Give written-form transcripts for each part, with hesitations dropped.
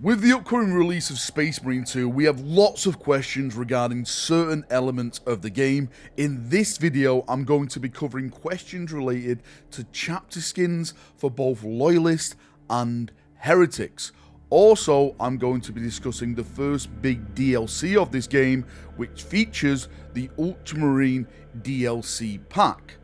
With the upcoming release of Space Marine 2, we have lots of questions regarding certain elements of the game. In this video, I'm going to be covering questions related to chapter skins for both Loyalists and Heretics. Also, I'm going to be discussing the first big DLC of this game, which features the Ultramarine DLC pack.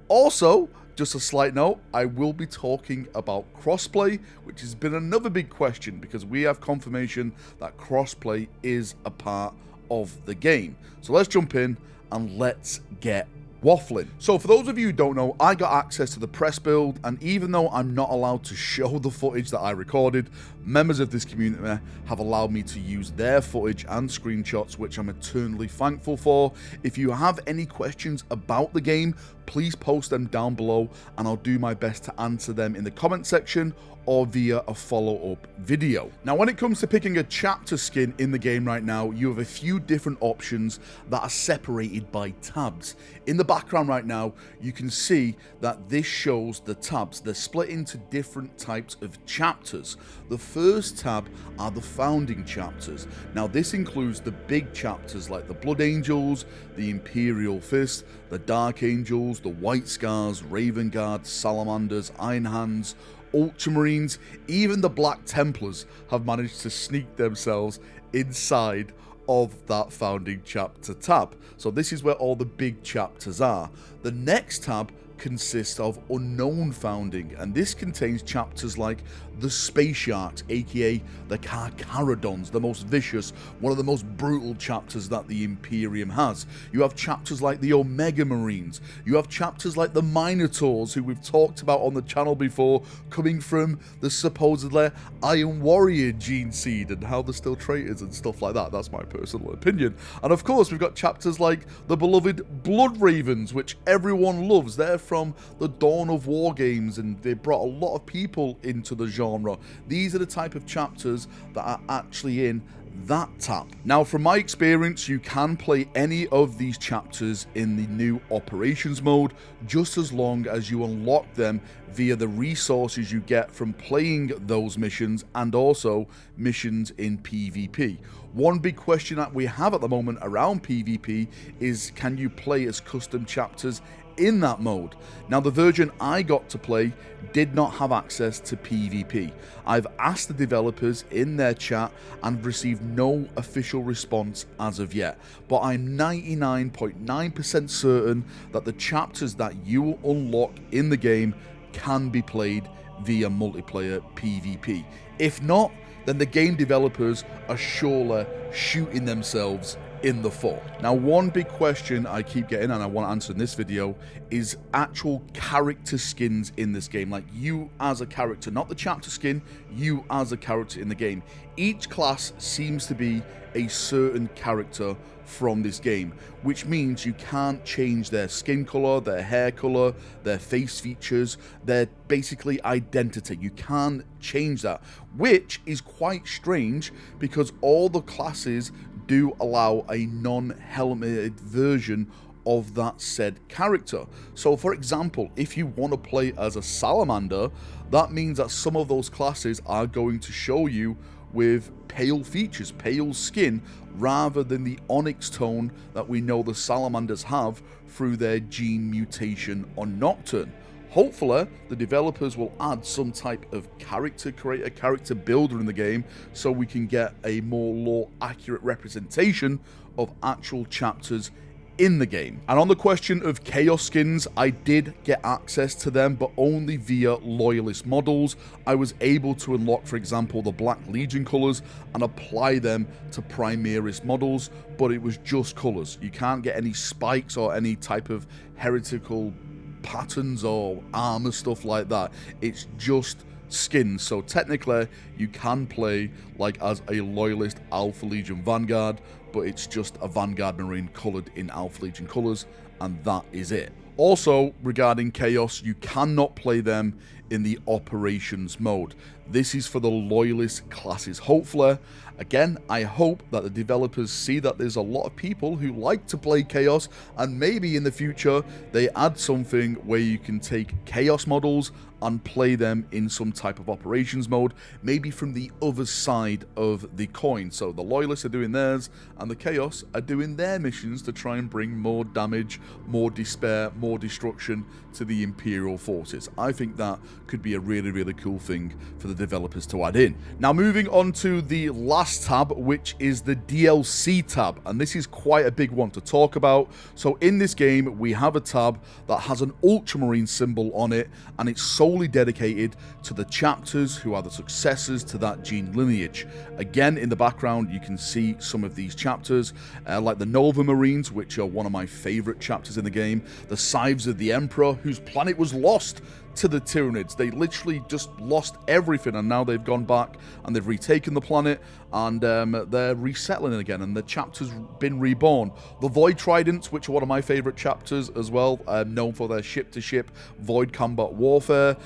Also, just a slight note, I will be talking about crossplay, which has been another big question because we have confirmation that crossplay is a part of the game. So let's jump in and let's get waffling. So for those of you who don't know, I got access to the press build, and even though I'm not allowed to show the footage that I recorded, members of this community have allowed me to use their footage and screenshots, which I'm eternally thankful for. If you have any questions about the game, please post them down below and I'll do my best to answer them in the comment section or via a follow-up video. Now, when it comes to picking a chapter skin in the game right now, you have a few different options that are separated by tabs. In the background right now, you can see that this shows the tabs. They're split into different types of chapters. The first tab are the founding chapters. Now, this includes the big chapters like the Blood Angels, the Imperial Fist, the Dark Angels, the White Scars, Raven Guard, Salamanders, Iron Hands, Ultramarines, even the Black Templars have managed to sneak themselves inside of that founding chapter tab. So this is where all the big chapters are. The next tab consists of unknown founding, and this contains chapters like the Space Sharks, aka the Carcharodons, the most vicious, one of the most brutal chapters that the Imperium has. You have chapters like the Omega Marines, you have chapters like the Minotaurs, who we've talked about on the channel before, coming from the supposedly Iron Warrior gene seed and how they're still traitors and stuff like that. That's my personal opinion. And of course we've got chapters like the beloved Blood Ravens, which everyone loves. They're from the Dawn of War games, and they brought a lot of people into the genre. These are the type of chapters that are actually in that tab. Now, from my experience, you can play any of these chapters in the new operations mode, just as long as you unlock them via the resources you get from playing those missions and also missions in PvP. One big question that we have at the moment around PvP is, can you play as custom chapters in that mode? Now, the version I got to play did not have access to PvP. I've asked the developers in their chat and received no official response as of yet, but I'm 99.9% certain that the chapters that you will unlock in the game can be played via multiplayer PvP. If not, then the game developers are surely shooting themselves in the foot. Now, one big question I keep getting, and I want to answer in this video, is actual character skins in this game. Like, you as a character, not the chapter skin, you as a character in the game. Each class seems to be a certain character from this game, which means you can't change their skin color, their hair color, their face features, their basically identity. You can't change that, which is quite strange because all the classes do allow a non-helmeted version of that said character. So for example, if you want to play as a salamander, that means that some of those classes are going to show you with pale features, pale skin, rather than the onyx tone that we know the salamanders have through their gene mutation on Nocturne. Hopefully, the developers will add some type of character creator, character builder in the game, so we can get a more lore accurate representation of actual chapters in the game. And on the question of chaos skins, I did get access to them, but only via loyalist models. I was able to unlock, for example, the Black Legion colors and apply them to Primaris models, but it was just colors. You can't get any spikes or any type of heretical patterns or armor, stuff like that. It's just skins. So technically you can play like as a loyalist Alpha Legion Vanguard, but it's just a Vanguard Marine colored in Alpha Legion colors, and that is it. Also, regarding chaos, you cannot play them in the operations mode. This is for the loyalist classes. Hopefully, again, I hope that the developers see that there's a lot of people who like to play Chaos, and maybe in the future they add something where you can take Chaos models and play them in some type of operations mode, maybe from the other side of the coin. So the loyalists are doing theirs, and the Chaos are doing their missions to try and bring more damage, more despair, more destruction to the Imperial forces. I think that could be a really, really cool thing for the developers to add in. Now, moving on to the last tab, which is the DLC tab, and this is quite a big one to talk about. So in this game, we have a tab that has an Ultramarine symbol on it, and it's solely dedicated to the chapters who are the successors to that gene lineage. Again, in the background, you can see some of these chapters, like the Nova Marines, which are one of my favorite chapters in the game, the Scythes of the Emperor, whose planet was lost to the Tyranids. They literally just lost everything, and now they've gone back and they've retaken the planet, and they're resettling again, and the chapter's been reborn. The Void Tridents, which are one of my favorite chapters as well, known for their ship-to-ship Void Combat Warfare.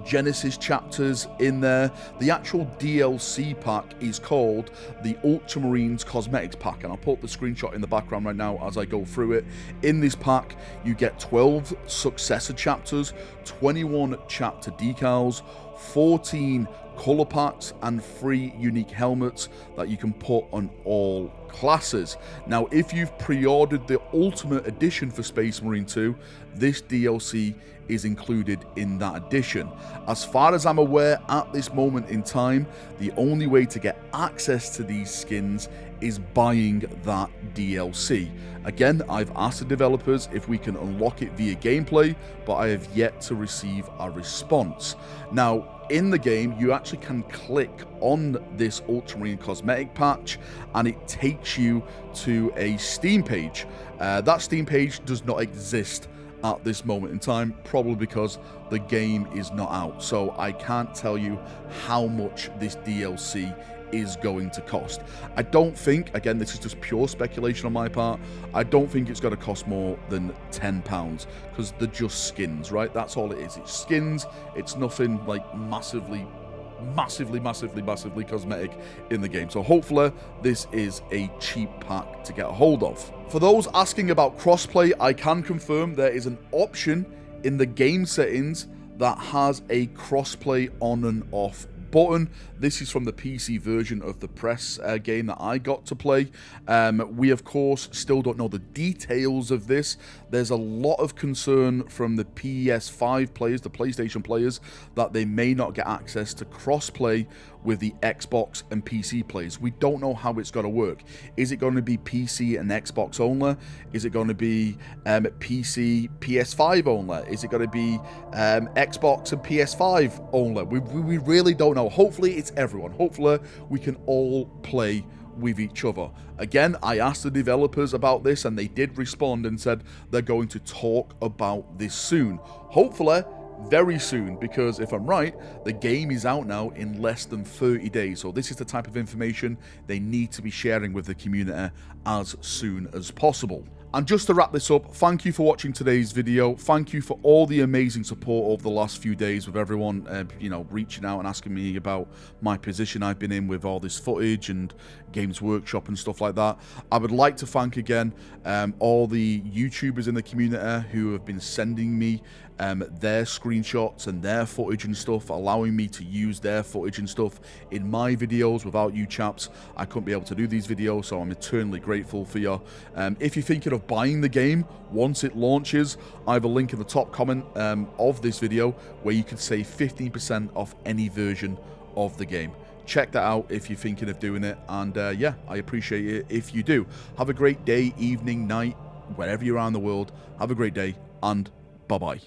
Genesis chapters in there. The actual DLC pack is called the Ultramarines Cosmetics Pack, and I'll put the screenshot in the background right now as I go through it. In this pack, you get 12 successor chapters, 21 chapter decals, 14 color packs, and 3 unique helmets that you can put on all classes. Now, if you've pre-ordered the Ultimate Edition for Space Marine 2, this DLC is included in that edition. As far as I'm aware, at this moment in time, the only way to get access to these skins is buying that DLC. Again, I've asked the developers if we can unlock it via gameplay, but I have yet to receive a response. Now, in the game, you actually can click on this Ultramarine cosmetic patch, and it takes you to a Steam page. That Steam page does not exist at this moment in time, probably because the game is not out. So I can't tell you how much this DLC is going to cost. I don't think, again, this is just pure speculation on my part, I don't think it's going to cost more than £10, because they're just skins, right? That's all it is. It's skins. It's nothing like massively cosmetic in the game. So hopefully this is a cheap pack to get a hold of. For those asking about crossplay, I can confirm there is an option in the game settings that has a crossplay on and off button. This is from the PC version of the press game that I got to play. We, of course, still don't know the details of this. There's a lot of concern from the PS5 players, the PlayStation players, that they may not get access to crossplay with the Xbox and PC players. We don't know how it's going to work. Is it going to be PC and Xbox only? Is it going to be PC, PS5 only? Is it going to be Xbox and PS5 only? We really don't know. Hopefully it's everyone. Hopefully we can all play with each other. Again, I asked the developers about this, and they did respond and said they're going to talk about this soon. Hopefully very soon, because if I'm right, the game is out now in less than 30 days. So this is the type of information they need to be sharing with the community as soon as possible. And just to wrap this up, thank you for watching today's video. Thank you for all the amazing support over the last few days with everyone, reaching out and asking me about my position I've been in with all this footage and Games Workshop and stuff like that. I would like to thank again all the YouTubers in the community who have been sending me their screenshots and their footage and stuff, allowing me to use their footage and stuff in my videos. Without you chaps, I couldn't be able to do these videos, so I'm eternally grateful for you. If you're thinking of buying the game once it launches, I have a link in the top comment of this video where you can save 15% off any version of the game. Check that out if you're thinking of doing it, and yeah, I appreciate it if you do. Have a great day, evening, night, wherever you're around the world. Have a great day, and bye-bye.